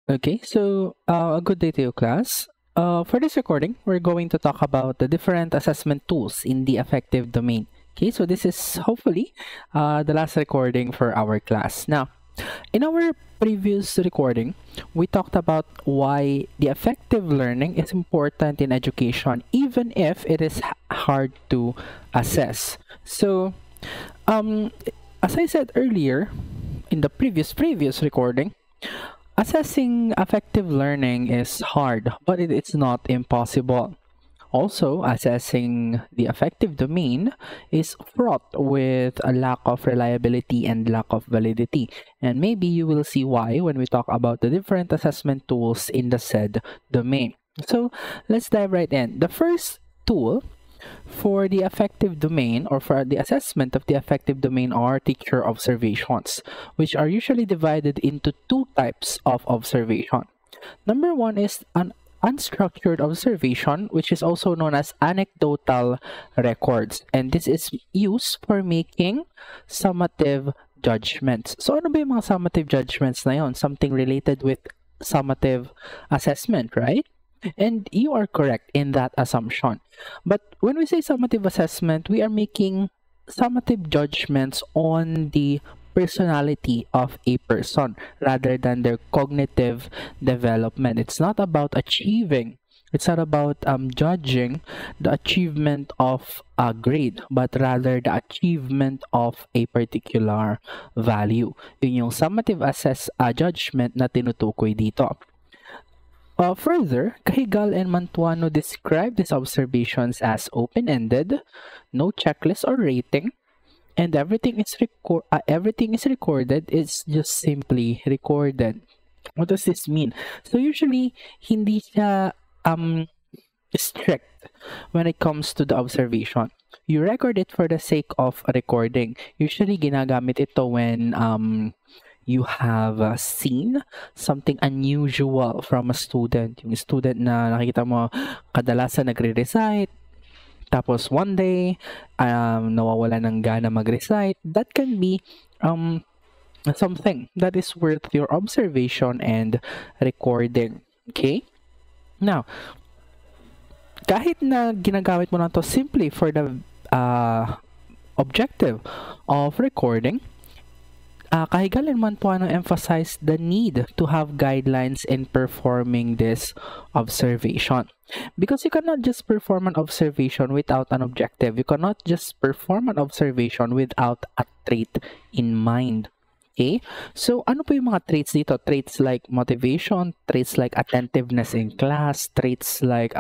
Okay, so a good day to you, class. For this recording, we're going to talk about the different assessment tools in the affective domain. Okay, so this is hopefully the last recording for our class. Now, in our previous recording, we talked about why the affective learning is important in education, even if it is hard to assess. So, um, as I said earlier in the previous recording, assessing affective learning is hard, but it's not impossible. Also, assessing the affective domain is fraught with a lack of reliability and lack of validity. And maybe you will see why when we talk about the different assessment tools in the said domain. So let's dive right in. The first tool for the affective domain or for the assessment of the affective domain are teacher observations, which are usually divided into two types of observation. Number one is an unstructured observation, which is also known as anecdotal records. And this is used for making summative judgments. So ano ba yung mga summative judgments na yun? Something related with summative assessment, right? And you are correct in that assumption. But when we say summative assessment, we are making summative judgments on the personality of a person rather than their cognitive development. It's not about achieving. It's not about judging the achievement of a grade, but rather the achievement of a particular value. Yun yung summative judgment na tinutukoy dito. Further, Cahigal and Mantuano describe these observations as open-ended, no checklist or rating, and everything is recorded. It's just simply recorded. What does this mean? So usually, hindi siya strict when it comes to the observation. You record it for the sake of recording. Usually, ginagamit ito when you have seen something unusual from a student. Yung student na nakikita mo kadalasan nagre-recite, tapos one day, nawawala ng gana mag-recite. That can be something that is worth your observation and recording. Okay? Now, kahit na ginagamit mo na to simply for the objective of recording, Cahigal and Mantuano emphasized the need to have guidelines in performing this observation. Because you cannot just perform an observation without an objective. You cannot just perform an observation without a trait in mind. Okay? So, ano po yung mga traits dito? Traits like motivation, traits like attentiveness in class, traits like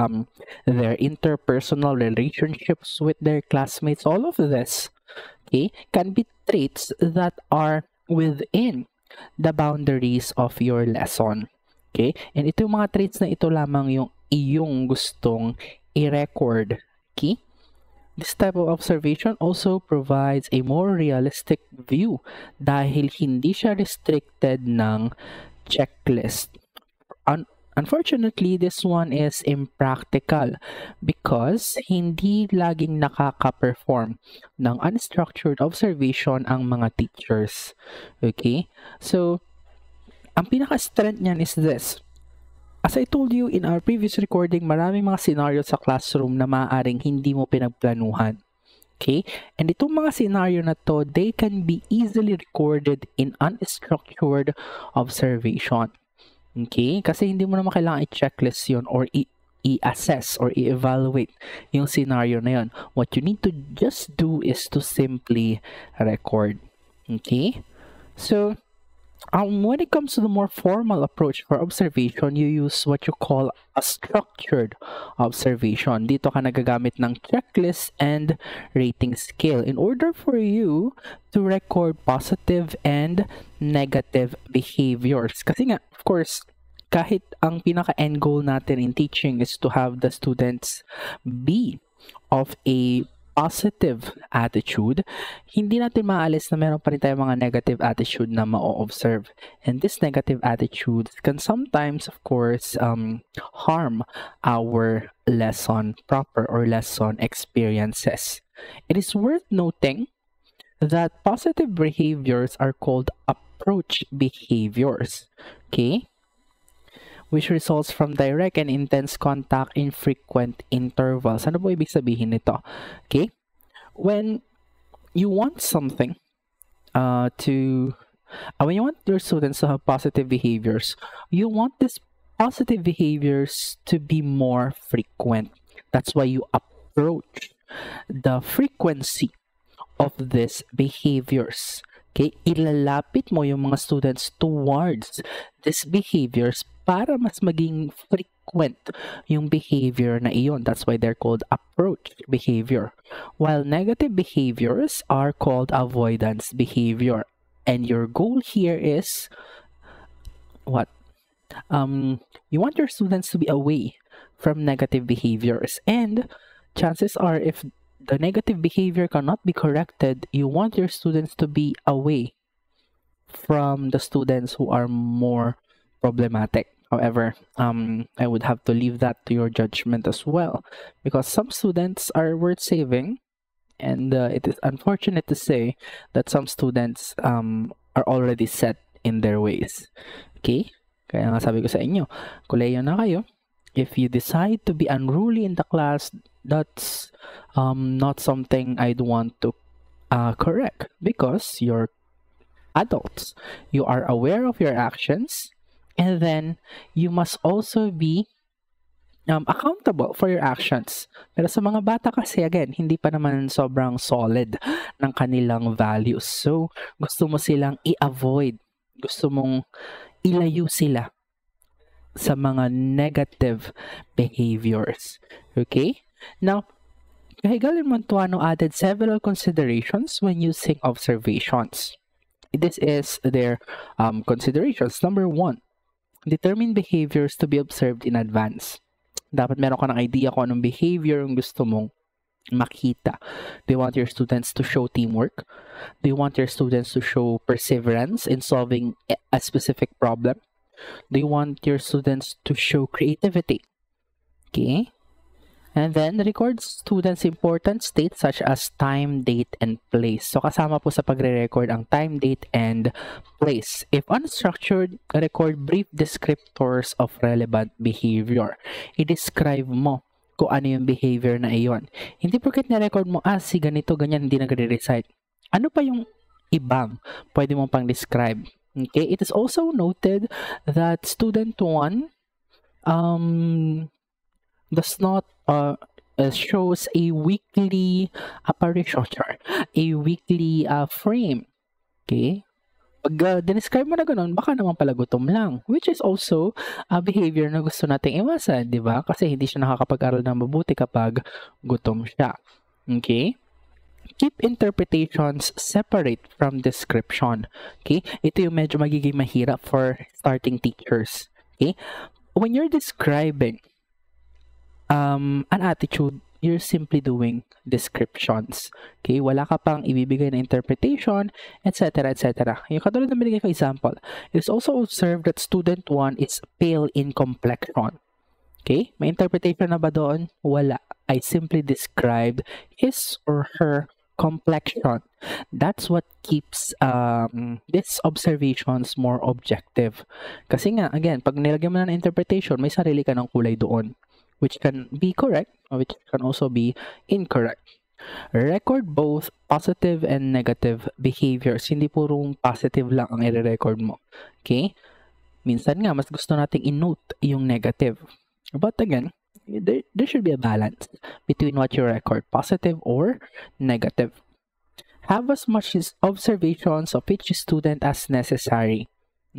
their interpersonal relationships with their classmates. All of this, okay, can be traits that are within the boundaries of your lesson. Okay? And ito yung mga traits na ito lamang yung iyong gustong i-record. Okay? This type of observation also provides a more realistic view dahil hindi siya restricted ng checklist. Unfortunately, this one is impractical because hindi laging nakaka-perform ng unstructured observation ang mga teachers. Okay? So, ang pinaka-strength niyan is this. As I told you in our previous recording, maraming mga scenario sa classroom na maaaring hindi mo pinagplanuhan. Okay? And itong mga scenario na to, they can be easily recorded in unstructured observation. Okay? Kasi hindi mo naman kailangan i-checklist yun or i-assess or i-evaluate yung scenario na yun. What you need to just do is to simply record. Okay? So, when it comes to the more formal approach for observation, you use what you call a structured observation. Dito ka nagagamit ng checklist and rating scale in order for you to record positive and negative behaviors. Kasi nga, of course, kahit ang pinaka-end goal natin in teaching is to have the students be of a positive attitude, hindi natin maalis na meron pa rin tayong mga negative attitude na ma-observe. And this negative attitude can sometimes, of course, harm our lesson proper or lesson experiences. It is worth noting that positive behaviors are called approach behaviors. Okay? which results from direct and intense contact in frequent intervals. Ano po ibig sabihin nito? Okay? When you want something when you want your students to have positive behaviors, you want these positive behaviors to be more frequent. That's why you approach the frequency of these behaviors. Okay? Ilalapit mo yung mga students towards these behaviors para mas maging frequent yung behavior na iyon. That's why they're called approach behavior. While negative behaviors are called avoidance behavior. And your goal here is what? You want your students to be away from negative behaviors. And chances are, if the negative behavior cannot be corrected, you want your students to be away from the students who are more problematic. However, I would have to leave that to your judgment as well, because some students are worth saving, and it is unfortunate to say that some students are already set in their ways. Okay? Kaya nga sabi ko sa inyo, kuleyo na kayo. If you decide to be unruly in the class, that's not something I'd want to correct, because you're adults. You are aware of your actions, and then you must also be accountable for your actions. Pero sa mga bata kasi, again, hindi pa naman sobrang solid ng kanilang values. So, gusto mo silang i-avoid. Gusto mong ilayo sila sa mga negative behaviors. Okay? Now, Cahigal and Montuano added several considerations when using observations. This is their considerations. Number 1, determine behaviors to be observed in advance. Dapat meron ka ng idea kung anong behavior yung gusto mong makita. Do you want your students to show teamwork? Do you want your students to show perseverance in solving a specific problem? Do you want your students to show creativity? Okay. And then, record students' important states such as time, date, and place. So, kasama po sa pagre-record ang time, date, and place. If unstructured, record brief descriptors of relevant behavior. I-describe mo kung ano yung behavior na iyon. Hindi porket na-record mo, si ganito, ganyan, hindi nagre-recite. Ano pa yung ibang pwede mong pang describe? Okay, it is also noted that student 1 does not shows a weekly apparition, a weekly frame. Okay? Pag describe mo na ganun, baka naman pala gutom lang. Which is also a behavior na gusto nating iwasan, di ba? Kasi hindi siya nakakapag-aral ng mabuti kapag gutom siya. Okay? Keep interpretations separate from description. Okay? Ito yung medyo magiging mahirap for starting teachers. Okay? When you're describing an attitude, you're simply doing descriptions. Okay? Wala ka pang ibibigay na interpretation, etc., etc. Yung katulad na binigay ko example, it is also observed that student 1 is pale in complexion. Okay? May interpretation na ba doon? Wala. I simply described his or her complexion. That's what keeps these observations more objective. Kasi nga, again, pag nilagyan mo na ng interpretation, may sarili ka ng kulay doon, which can be correct, or which can also be incorrect. Record both positive and negative behaviors. Hindi purong positive lang ang i-record mo. Okay? Minsan nga, mas gusto nating i-note yung negative. But again, there should be a balance between what you record, positive or negative. Have as much observations of each student as necessary.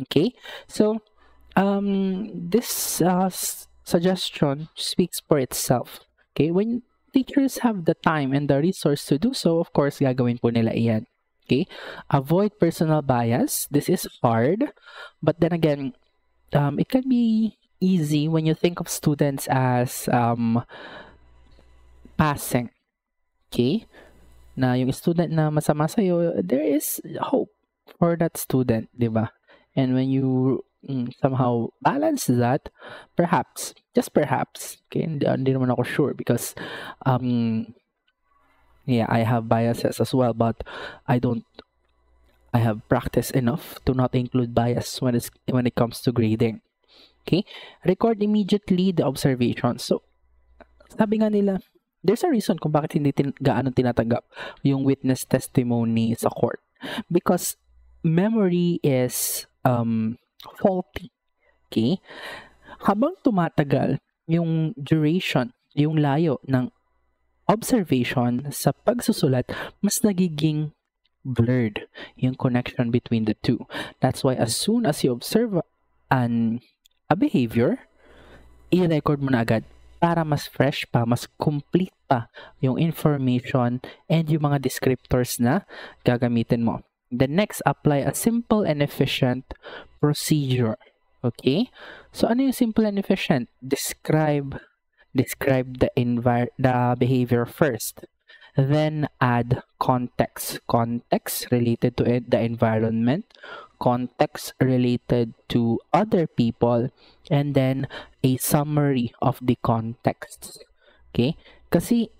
Okay? So, this suggestion speaks for itself. Okay? When teachers have the time and the resource to do so, of course, gagawin po nila iyan. Okay? Avoid personal bias. This is hard. But then again, it can be easy when you think of students as passing. Okay? Na yung student na masama sa'yo, there is hope for that student, di ba? And when you somehow balance that, perhaps, just perhaps, okay, hindi naman ako sure because, yeah, I have biases as well, but I have practiced enough to not include bias when it comes to grading. Okay? Record immediately the observations. So, sabi nga nila, there's a reason kung bakit hindi gaano tinatanggap yung witness testimony sa court. Because memory is faulty. Okay? Habang tumatagal yung duration, yung layo ng observation sa pagsusulat, mas nagiging blurred yung connection between the two. That's why as soon as you observe a behavior, i-record mo na agad para mas fresh pa, mas complete pa yung information and yung mga descriptors na gagamitin mo. The next, apply a simple and efficient procedure. Okay? So, ano yung simple and efficient? Describe the behavior first. Then, add context. Context related to the environment. Context related to other people. And then, a summary of the context. Okay? Kasi,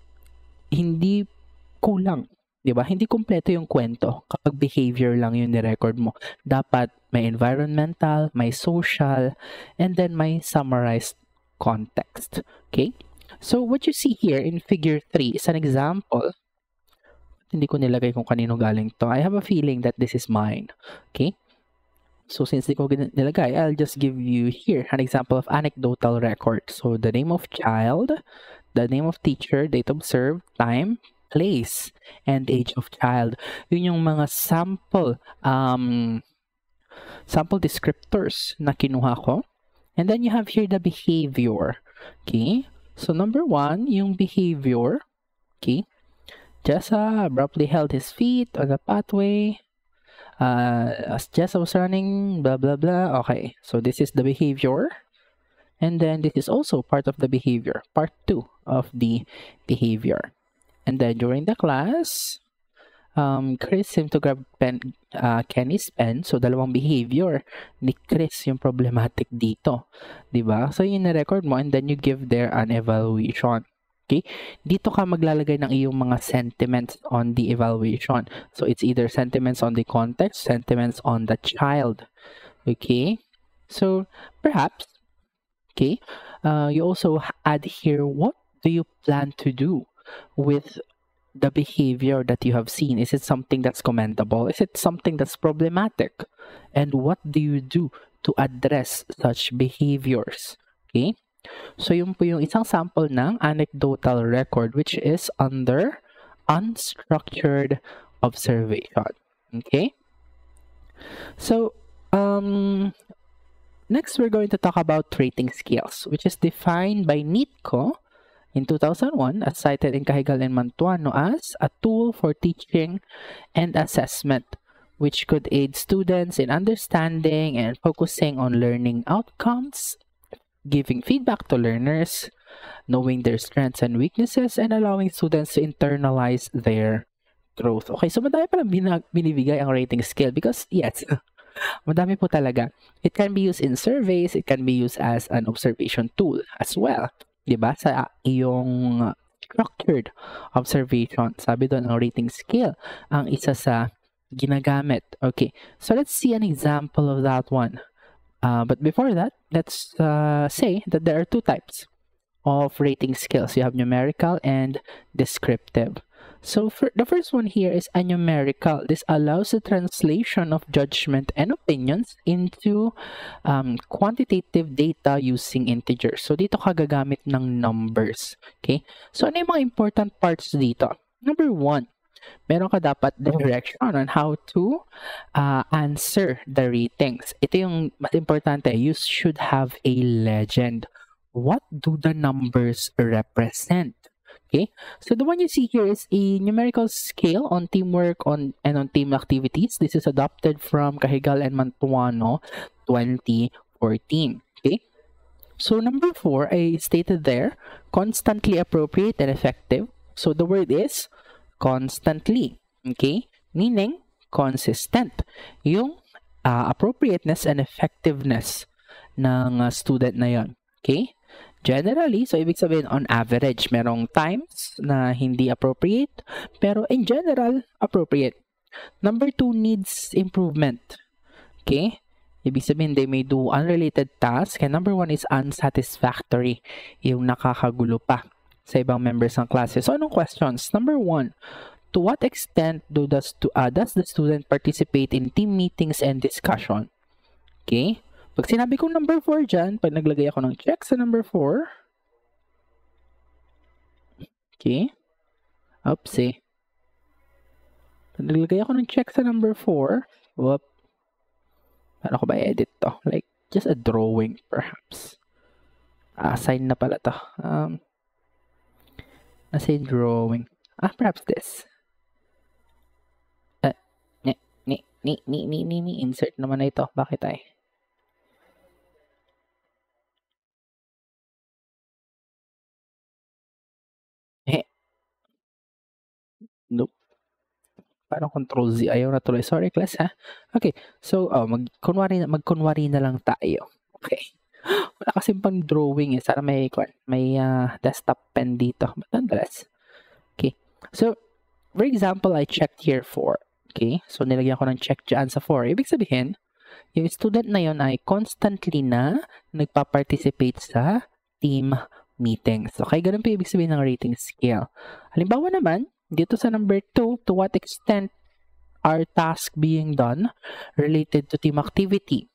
hindi kulang. Diba? Hindi kumpleto yung kwento kapag behavior lang yung ni-record mo. Dapat may environmental, may social, and then may summarized context. Okay? So, what you see here in figure 3 is an example. Hindi ko nilagay kung kanino galing to. I have a feeling that this is mine. Okay? So, since di ko nilagay, I'll just give you here an example of anecdotal record. So, the name of child, the name of teacher, date observed, time, place, and age of child. Yun yung mga sample descriptors na kinuha ko. And then you have here the behavior. Okay? So, number 1, yung behavior. Okay? Jessa abruptly held his feet on the pathway. As Jessa was running, blah, blah, blah. Okay. So, this is the behavior. And then, this is also part of the behavior. Part 2 of the behavior. And then during the class, Chris seemed to grab Kenny's pen. So, dalawang behavior ni Chris yung problematic dito. Diba? So, yun na-record mo and then you give there an evaluation. Okay? Dito ka maglalagay ng iyong mga sentiments on the evaluation. So, it's either sentiments on the context, sentiments on the child. Okay? So, perhaps, okay, you also add here, what do you plan to do with the behavior that you have seen? Is it something that's commendable? Is it something that's problematic? And what do you do to address such behaviors? Okay? So, yun po yung isang sample ng anecdotal record which is under unstructured observation. Okay? So, next we're going to talk about rating scales, which is defined by NITCO in 2001, as cited in Cahigal and Mantuano as a tool for teaching and assessment, which could aid students in understanding and focusing on learning outcomes, giving feedback to learners, knowing their strengths and weaknesses, and allowing students to internalize their growth. Okay, so madami palang binibigay ang rating scale because, yes, madami po talaga. It can be used in surveys, it can be used as an observation tool as well. Diba? Sa iyong structured observation, sabi doon ang rating scale ang isa sa ginagamit. Okay, so let's see an example of that one. But before that, let's say that there are two types of rating scales. You have numerical and descriptive. So the first one here is a numerical. This allows the translation of judgment and opinions into quantitative data using integers. So dito ka gagamit ng numbers. Okay? So ano yung mga important parts dito? Number 1, meron ka dapat direction on how to answer the ratings. Ito yung mas importante. You should have a legend. What do the numbers represent? Okay, so the one you see here is a numerical scale on teamwork and on team activities. This is adopted from Cahigal and Mantuano 2014. Okay, so number 4, I stated there, constantly appropriate and effective. So the word is constantly. Okay, meaning consistent. Yung appropriateness and effectiveness ng student na yon. Okay. Generally, so ibig sabihin on average, merong times na hindi appropriate, pero in general, appropriate. Number 2, needs improvement. Okay? Ibig sabihin, they may do unrelated tasks. And number 1 is unsatisfactory. Yung nakakagulo pa sa ibang members ng klase. So, anong questions? Number 1, to what extent does the student participate in team meetings and discussion? Okay? Pag sinabi kong number 4 dyan, pag naglagay ako ng check sa number 4, okay? Oopsie. Pag naglagay ako ng check sa number 4, whoop. Paano ko ba edit to? Like, just a drawing, perhaps. Sign na pala to. Nasa yung drawing. Perhaps this. Insert naman na ito. Bakit ay? Nope. Parang control Z. Ayaw na tuloy. Sorry, class, ha? Okay. So, magkunwari na lang tayo. Okay. Wala kasing pang drawing eh. Sana may desktop pen dito. But nonetheless. Okay. So, for example, I checked here 4. Okay. So, nilagyan ko ng check dyan sa 4. Ibig sabihin, yung student na yon ay constantly na nagpa-participate sa team meetings. Okay. Ganun pa ibig sabihin ng rating scale. Halimbawa naman, dito sa number 2, to what extent are tasks being done related to team activity?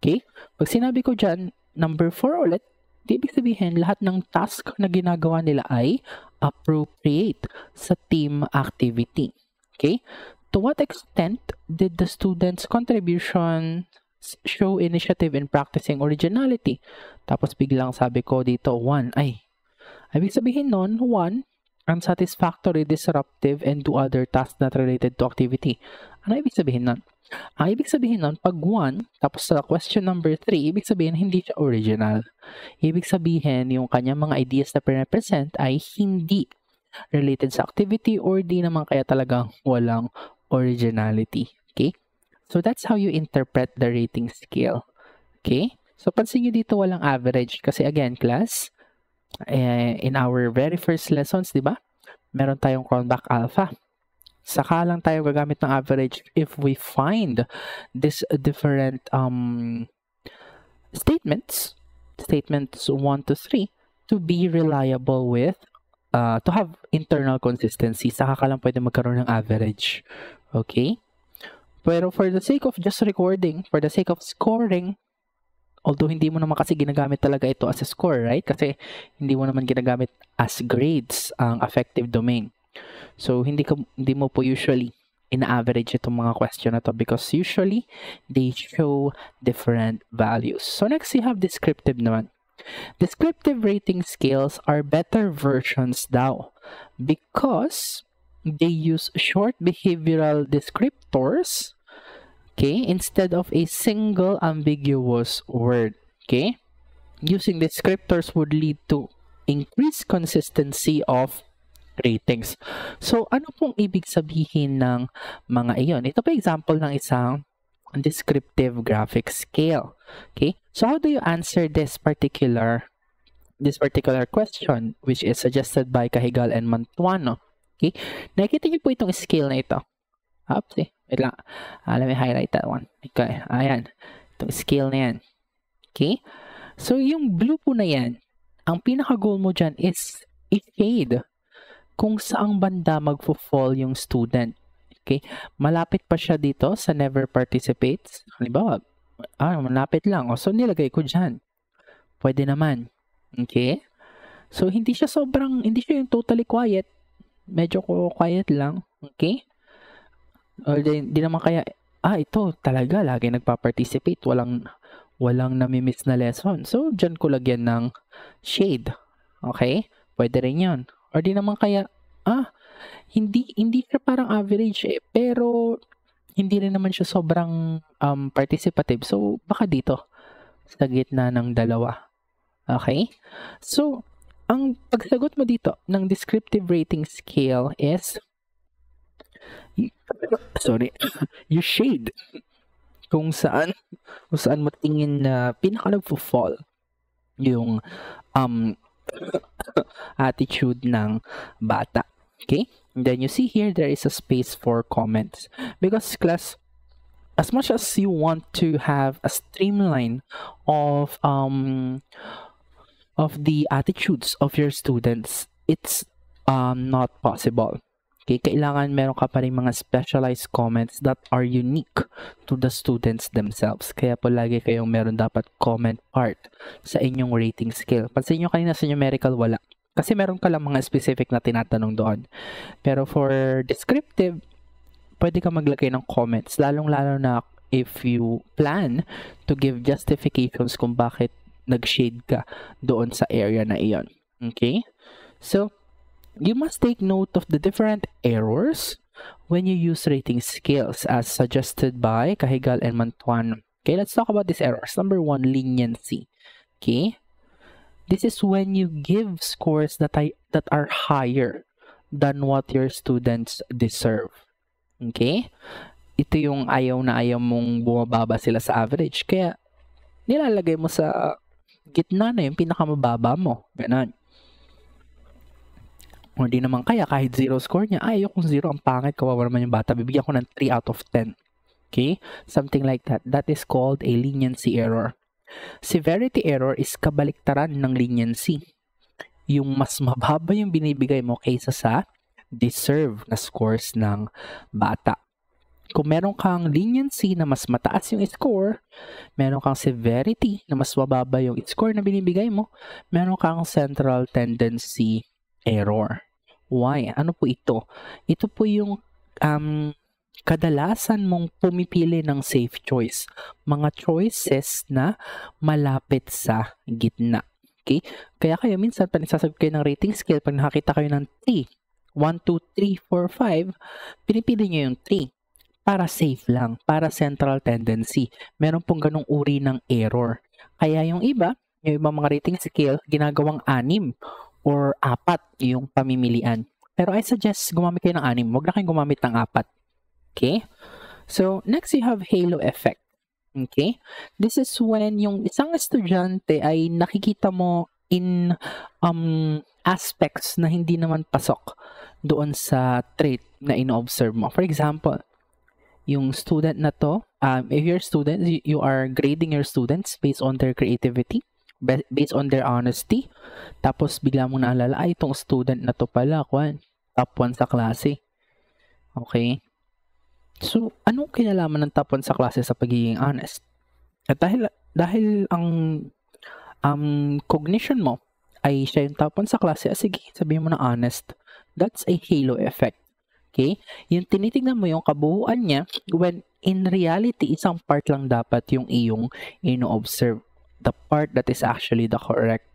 Okay? Pag sinabi ko dyan, number 4 ulit, ibig sabihin lahat ng task na ginagawa nila ay appropriate sa team activity. Okay? To what extent did the students' contribution show initiative in practicing originality? Tapos biglang sabi ko dito, 1. Ibig sabihin nun, 1, unsatisfactory, disruptive, and do other tasks not related to activity. Ano ibig sabihin nun? Ang ibig sabihin nun, pag 1, tapos sa question number 3, ibig sabihin hindi siya original. Ibig sabihin, yung kanyang mga ideas na pre-represent ay hindi related sa activity or di naman kaya talagang walang originality. Okay? So, that's how you interpret the rating scale. Okay? So, pansin nyo dito walang average. Kasi again, class, in our very first lessons, di ba? Meron tayong Cronbach alpha. Saka lang tayo gagamit ng average if we find this different statements 1 to 3 to be reliable with to have internal consistency. Saka ka lang pwede magkaroon ng average. Okay? Pero for the sake of just recording, for the sake of scoring, although hindi mo naman kasi ginagamit talaga ito as a score, right? Kasi hindi mo naman ginagamit as grades ang affective domain. So, hindi mo po usually ina-average itong mga question na to because usually they show different values. So, next you have descriptive naman. Descriptive rating scales are better versions daw because they use short behavioral descriptors, okay, instead of a single ambiguous word. Okay? Using descriptors would lead to increased consistency of ratings. So, ano pong ibig sabihin ng mga iyon? Ito pa example ng isang descriptive graphic scale. Okay? So, how do you answer this particular question which is suggested by Cahigal and Mantuano? Okay? Nakikita niyo po itong scale na ito. Oops, wait lang. Let me highlight that one. Okay, ayan. Itong scale na yan. Okay? So, yung blue po na yan, ang pinaka-goal mo dyan is i-shade kung saang banda magfo-fall yung student. Okay? Malapit pa siya dito sa never participates. Halimbawa, malapit lang. So, nilagay ko dyan. Pwede naman. Okay? So, hindi siya yung totally quiet. Medyo quiet lang. Okay? Or di naman kaya, ito talaga, lagi nagpa-participate. Walang namimiss na lesson. So, dyan ko lagyan ng shade. Okay? Pwede rin yun. Or di naman kaya, hindi siya parang average eh, pero hindi rin naman siya sobrang participative. So, baka dito, sa gitna ng dalawa. Okay? So, ang pagsagot mo dito ng descriptive rating scale is, you shade kung saan mo tingin na pinaka nagfo-fall yung attitude ng bata. Okay? And then you see here, there is a space for comments. Because class, as much as you want to have a streamline of the attitudes of your students, it's not possible. Okay, kailangan meron ka pa rin mga specialized comments that are unique to the students themselves. Kaya po lagi kayong meron dapat comment part sa inyong rating scale. Pansin nyo kanina sa numerical, wala. Kasi meron ka lang mga specific na tinatanong doon. Pero for descriptive, pwede ka maglagay ng comments. Lalong-lalo na if you plan to give justifications kung bakit nag-shade ka doon sa area na iyon. Okay? So, you must take note of the different errors when you use rating scales as suggested by Cahigal and Mantuan. Okay, let's talk about these errors. Number 1, leniency. Okay, this is when you give scores that are higher than what your students deserve. Okay, ito yung ayaw na ayaw mong bumababa sila sa average. Kaya nilalagay mo sa gitna na yung pinakamababa mo. Ganun. O di naman kaya kahit 0 score niya, ayaw kung 0 ang pangit, kawawa naman yung bata, bibigyan ko ng 3 out of 10. Okay? Something like that. That is called a leniency error. Severity error is kabaliktaran ng leniency. Yung mas mababa yung binibigay mo kaysa sa deserve na scores ng bata. Kung meron kang leniency na mas mataas yung score, meron kang severity na mas mababa yung score na binibigay mo, meron kang central tendency error. Why? Ano po ito? Ito po yung kadalasan mong pumipili ng safe choice. Mga choices na malapit sa gitna. Okay? Kaya kayo minsan, pag nagsasagot kayo ng rating scale, pag nakakita kayo ng 3, 1, 2, 3, 4, 5, pinipili nyo yung 3. Para safe lang, para central tendency. Meron pong ganong uri ng error. Kaya yung iba, yung ibang mga rating scale, ginagawang 6 or 4 yung pamimilian. Pero I suggest gumamit kayo ng 6. Huwag na kayong gumamit ng 4. Okay? So, next you have halo effect. Okay? This is when yung isang estudyante ay nakikita mo in aspects na hindi naman pasok doon sa trait na ino-observe mo. For example, yung student na to, if you're student, you are grading your students based on their creativity, based on their honesty. Tapos bigla mo naalala, ay itong student na to pala, top 1 sa klase. Okay? So, anong kinalaman ng top 1 sa klase sa pagiging honest? At dahil ang cognition mo ay siya yung top 1 sa klase, sige, sabihin mo na honest. That's a halo effect. Okay? Yung tinitingnan mo yung kabuuan niya, when in reality, isang part lang dapat yung iyong ino-observe. The part that is actually the correct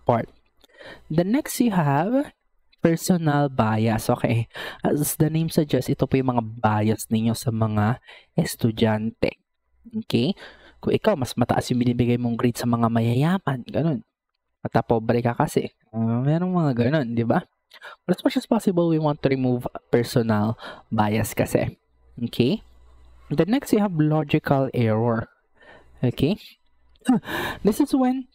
part. The next you have personal bias. Okay. As the name suggests, ito po yung mga bias ninyo sa mga estudyante. Okay. Kung ikaw, mas mataas yung binibigay mong grade sa mga mayayaman. Ganun. At pobre ka kasi. Merong mga ganun, di ba? But as much as possible, we want to remove personal bias kasi. Okay. The next, you have logical error. Okay. This is when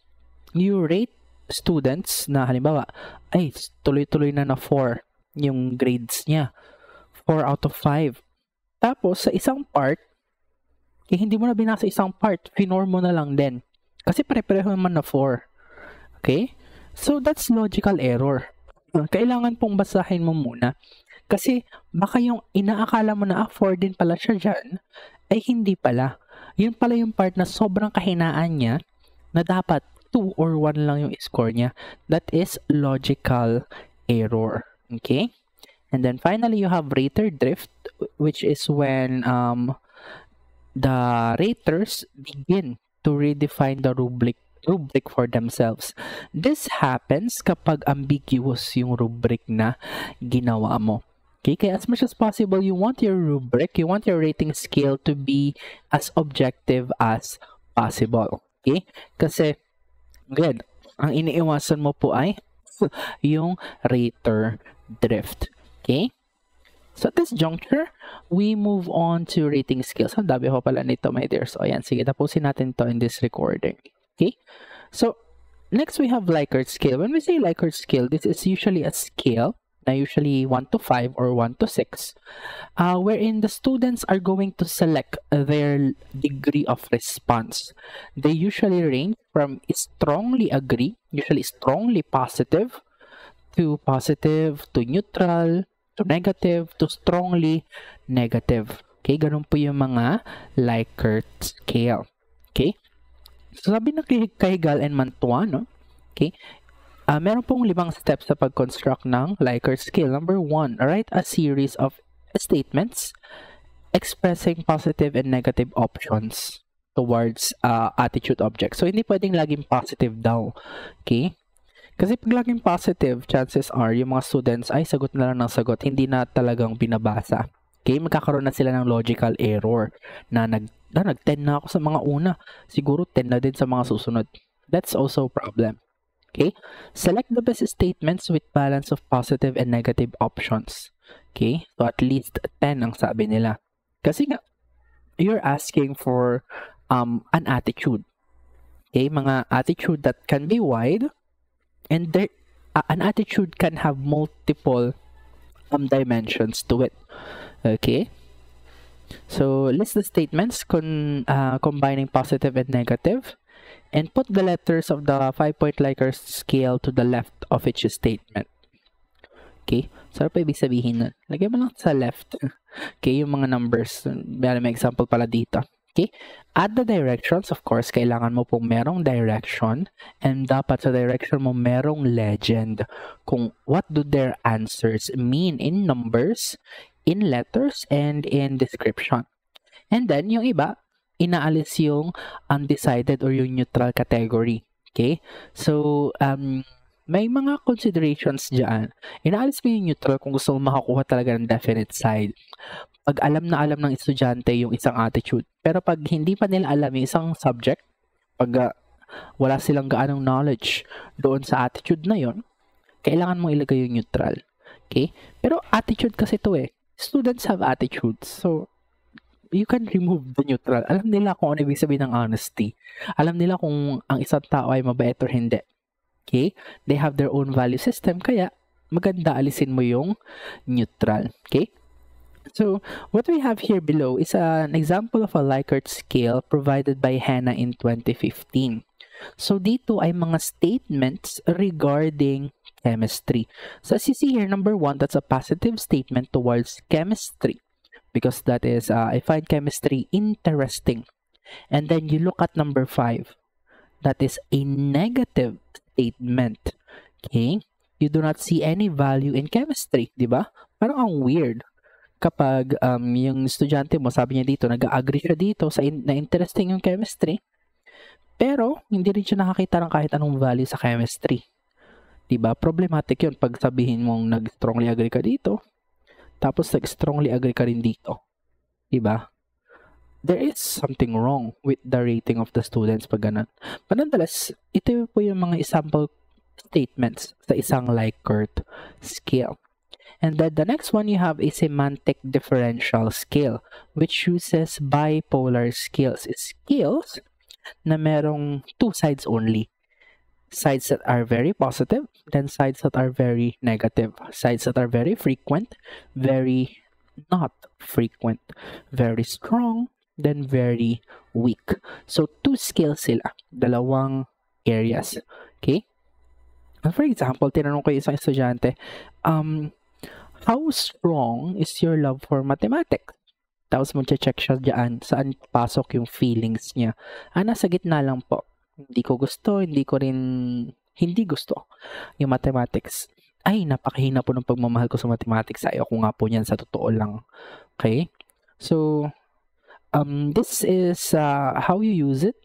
you rate students na halimbawa, ay, tuloy-tuloy na 4 yung grades niya. 4 out of 5. Tapos, sa isang part, hindi mo na binasa isang part, finorm mo na lang din. Kasi pare-pareho naman na 4. Okay? So, that's logical error. Kailangan pong basahin mo muna. Kasi, baka yung inaakala mo na 4 din pala siya dyan, ay hindi pala. Yun pala yung part na sobrang kahinaan niya na dapat 2 or 1 lang yung score niya. That is logical error. Okay? And then finally, you have rater drift, which is when the raters begin to redefine the rubric for themselves. This happens kapag ambiguous yung rubric na ginawa mo. Okay, kaya as much as possible, you want your rubric, you want your rating scale to be as objective as possible. Okay? Kasi, good, ang iniiwasan mo po ay yung rater drift. Okay? So, at this juncture, we move on to rating scales. Ang dami ko pala nito, my dear. So, ayan, sige, tapusin natin to in this recording. Okay? So, next we have Likert scale. When we say Likert scale, this is usually a scale na usually 1 to 5 or 1 to 6, wherein the students are going to select their degree of response. They usually range from strongly agree, usually strongly positive to neutral, to negative, to strongly negative. Okay, ganun po yung mga Likert scale. Okay? So, sabi ng Cahigal and Mantuano, okay, meron pong 5 steps sa pag-construct ng Likert scale. Number 1, write a series of statements expressing positive and negative options towards attitude object. So, hindi pwedeng laging positive daw. Okay? Kasi pag laging positive, chances are, yung mga students ay sagot na lang ng sagot, hindi na talagang binabasa. Okay? Magkakaroon na sila ng logical error na nag-10 na ako sa mga una. Siguro 10 na din sa mga susunod. That's also a problem. Okay? Select the best statements with balance of positive and negative options. Okay? So, at least 10 ang sabi nila. Kasi nga, you're asking for an attitude. Okay? Mga attitude that can be wide, and an attitude can have multiple dimensions to it. Okay? So, list the statements combining positive and negative, and put the letters of the 5-point Likert scale to the left of each statement. Okay? So, ano pa ibig sabihin nun? Lagyan mo lang sa left. Okay? Yung mga numbers. May example pala dito. Okay? Add the directions. Of course, kailangan mo pong merong direction. And dapat sa direction mo merong legend. Kung what do their answers mean in numbers, in letters, and in description. And then, yung iba, inaalis yung undecided or yung neutral category. Okay? So, may mga considerations dyan. Inaalis mo yung neutral kung gusto mo makakuha talaga ng definite side. Pag alam na alam ng estudyante yung isang attitude. Pero pag hindi pa nila alam yung isang subject, pag wala silang gaanong knowledge doon sa attitude na yon, kailangan mo ilagay yung neutral. Okay? Pero attitude kasi to eh. Students have attitudes. So, you can remove the neutral. Alam nila kung ano ibig sabihin ng honesty. Alam nila kung ang isang tao ay mabait or hindi. Okay? They have their own value system. Kaya, maganda alisin mo yung neutral. Okay? So, what we have here below is an example of a Likert scale provided by Hannah in 2015. So, dito ay mga statements regarding chemistry. So, as you see here, number 1, that's a positive statement towards chemistry. Because that is, I find chemistry interesting. And then you look at number 5. That is a negative statement. Okay? You do not see any value in chemistry. Diba? Parang ang weird. Kapag yung estudyante mo, sabi niya dito, nag-agree siya dito na interesting yung chemistry, pero hindi rin siya nakakita ng kahit anong value sa chemistry. Diba? Problematic yun pag sabihin mong nag-strongly agree ka dito, tapos nag-strongly agree ka rin dito. Diba? There is something wrong with the rating of the students pag ganun. But nonetheless, ito po yung mga example statements sa isang Likert scale. And then the next one, you have a semantic differential scale, which uses bipolar scales. Scales na merong 2 sides only. Sides that are very positive, then sides that are very negative. Sides that are very frequent, very not frequent, very strong, then very weak. So, 2 scales sila. 2 areas. Okay? For example, tinanong ko yung isang estudyante, how strong is your love for mathematics? Tapos mag-check siya dyan saan pasok yung feelings niya. Nasa gitna lang po. Hindi ko gusto, hindi gusto yung mathematics. Ay, napakahina po ng pagmamahal ko sa mathematics. Ayaw ko nga po niyan sa totoo lang. Okay? So, this is how you use it.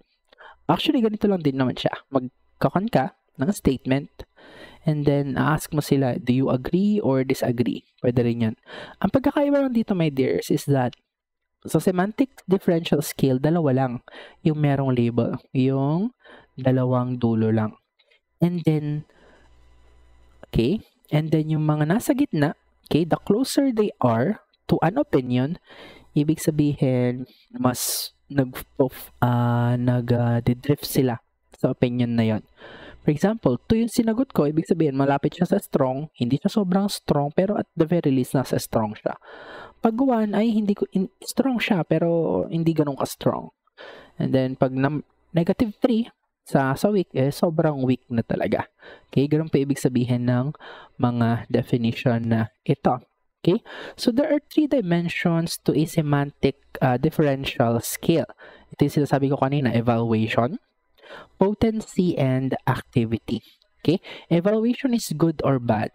Actually, ganito lang din naman siya. Magkakan ka ng statement. And then, ask mo sila, do you agree or disagree? Pwede rin yan. Ang pagkakaiba lang dito, my dears, is that sa semantic differential scale, 2 lang yung merong label. Yung 2 dulo lang. And then, okay, and then yung mga nasa gitna, okay, the closer they are to an opinion, ibig sabihin, mas nag-drift sila sa opinion na yon. For example, 2 yung sinagot ko, ibig sabihin malapit siya sa strong, hindi siya sobrang strong, pero at the very least nasa strong siya. Pag 1 ay hindi strong siya, pero hindi ganun ka-strong. And then pag negative 3 sa weak, sobrang weak na talaga. Okay, ganun pa ibig sabihin ng mga definition na ito. Okay, so there are 3 dimensions to a semantic differential scale. Ito yung sinasabi ko kanina, evaluation, potency, and activity. Okay, evaluation is good or bad.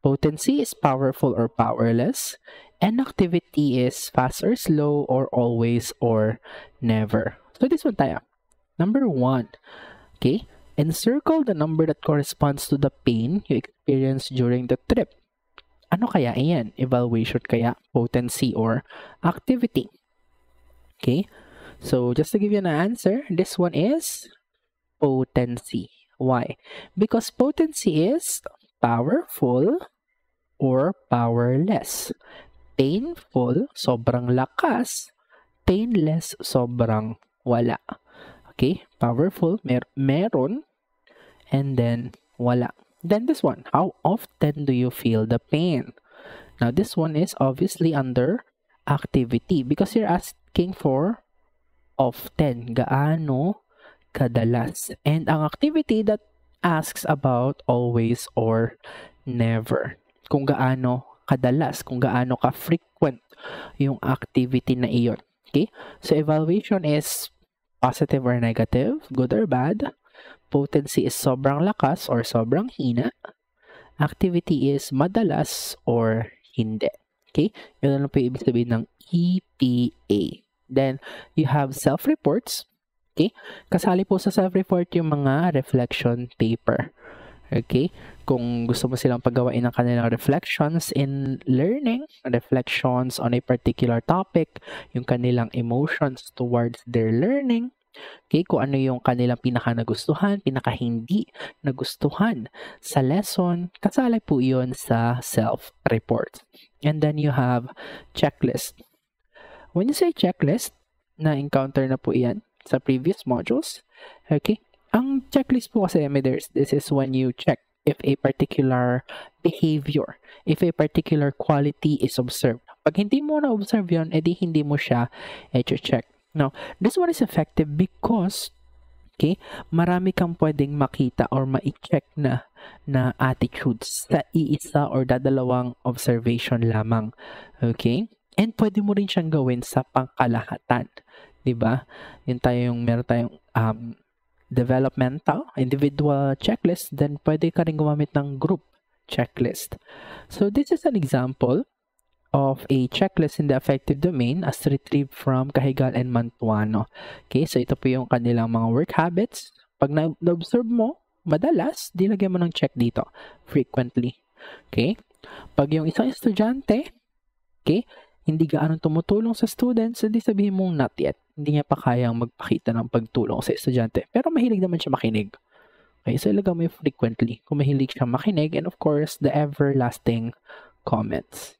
Potency is powerful or powerless. And activity is fast or slow or always or never. So this one tayo. Number 1. Okay, encircle the number that corresponds to the pain you experienced during the trip. Ano kaya iyan? Evaluation kaya? Potency or activity? Okay, so just to give you an answer, this one is potency. Why? Because potency is powerful or powerless. Painful, sobrang lakas. Painless, sobrang wala. Okay, powerful, meron, and then wala. Then this one, how often do you feel the pain? Now this one is obviously under activity because you're asking for often, gaano kadalas. And ang activity that asks about always or never. Kung gaano kadalas, kung gaano ka-frequent yung activity na iyon. Okay? So, evaluation is positive or negative, good or bad. Potency is sobrang lakas or sobrang hina. Activity is madalas or hindi. Okay? Yun lang po yung ibig sabihin ng EPA. Then, you have self-reports. Okay? Kasali po sa self-report yung mga reflection paper. Okay? Kung gusto mo silang paggawain ng kanilang reflections in learning, reflections on a particular topic, yung kanilang emotions towards their learning, okay, kung ano yung kanilang pinaka-nagustuhan, pinaka-hindi nagustuhan sa lesson, kasali po yun sa self-report. And then you have checklist. When you say checklist, na-encounter na po yan sa previous modules, okay, ang checklist po kasi, this is when you check if a particular behavior, if a particular quality is observed. Pag hindi mo na-observe yun, edi hindi mo siya check. Now, this one is effective because, okay, marami kang pwedeng makita or ma-check na attitudes sa iisa or dadalawang observation lamang. Okay? And pwede mo rin siyang gawin sa pangkalahatan. Diba? Meron tayong developmental, individual checklist, then pwede ka rin gumamit ng group checklist. So this is an example of a checklist in the affective domain as retrieved from Cahigal and Mantuano. Okay, so ito po yung kanilang mga work habits. Pag na-observe mo, madalas, dilagyan mo ng check dito, frequently. Okay, pag yung isang estudyante, okay, hindi gaano tumutulong sa students, hindi sabihin mong not yet. Hindi niya pa kayang magpakita ng pagtulong sa estudyante. Pero mahilig naman siya makinig. Okay, so ilagay mo yung frequently. Kung mahilig siya makinig, and of course, the everlasting comments.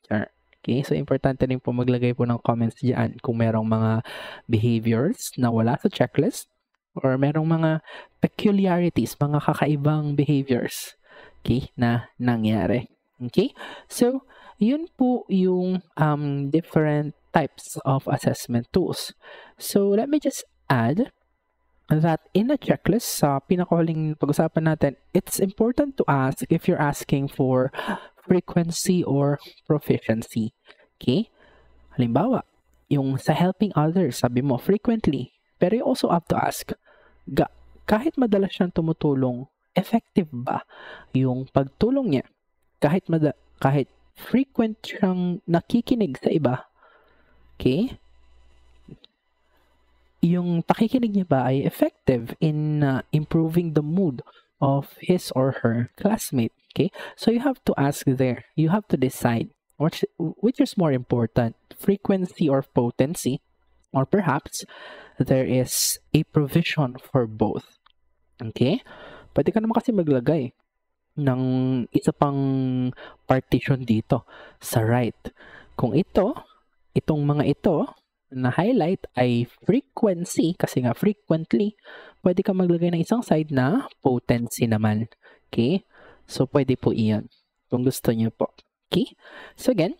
Okay, so importante rin po maglagay po ng comments dyan kung merong mga behaviors na wala sa checklist or merong mga peculiarities, mga kakaibang behaviors, okay, na nangyari. Okay, so yun po yung different types of assessment tools. So let me just add that in a checklist, sa pinakahuling pag-usapan natin, it's important to ask if you're asking for frequency or proficiency. Okay? Halimbawa, yung sa helping others, sabi mo frequently, pero you also have to ask, kahit madalas siyang tumutulong, effective ba yung pagtulong niya? Kahit frequent siyang nakikinig sa iba, okay? Yung pakikinig niya ba ay effective in improving the mood of his or her classmate, okay? So you have to ask there. You have to decide which is more important, frequency or potency, or perhaps there is a provision for both, okay? Pwede ka naman kasi maglagay ng isa pang partition dito sa right. Kung itong mga ito, na highlight ay frequency, kasi nga frequently, pwede ka maglagay ng isang side na potency naman. Okay? So, pwede po iyan kung gusto niyo po. Okay? So, again,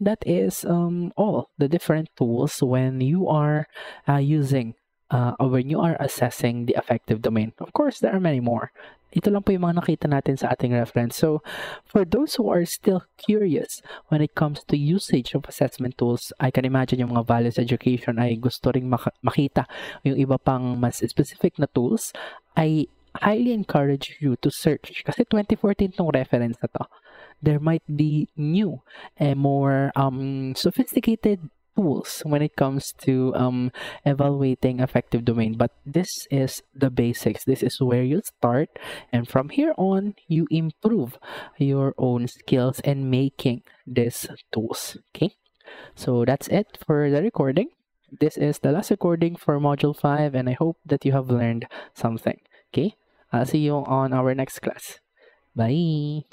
that is all the different tools when you are using or when you are assessing the affective domain. Of course, there are many more. Ito lang po yung mga nakita natin sa ating reference. So, for those who are still curious when it comes to usage of assessment tools, I can imagine yung mga values education ay gusto ring makita yung iba pang mas specific na tools. I highly encourage you to search kasi 2014 tong reference na to. There might be new and more sophisticated tools when it comes to evaluating affective domain, but this is the basics. This is where you start, and from here on you improve your own skills in making these tools. Okay, so that's it for the recording. This is the last recording for module 5, and I hope that you have learned something. Okay, I'll see you on our next class. Bye.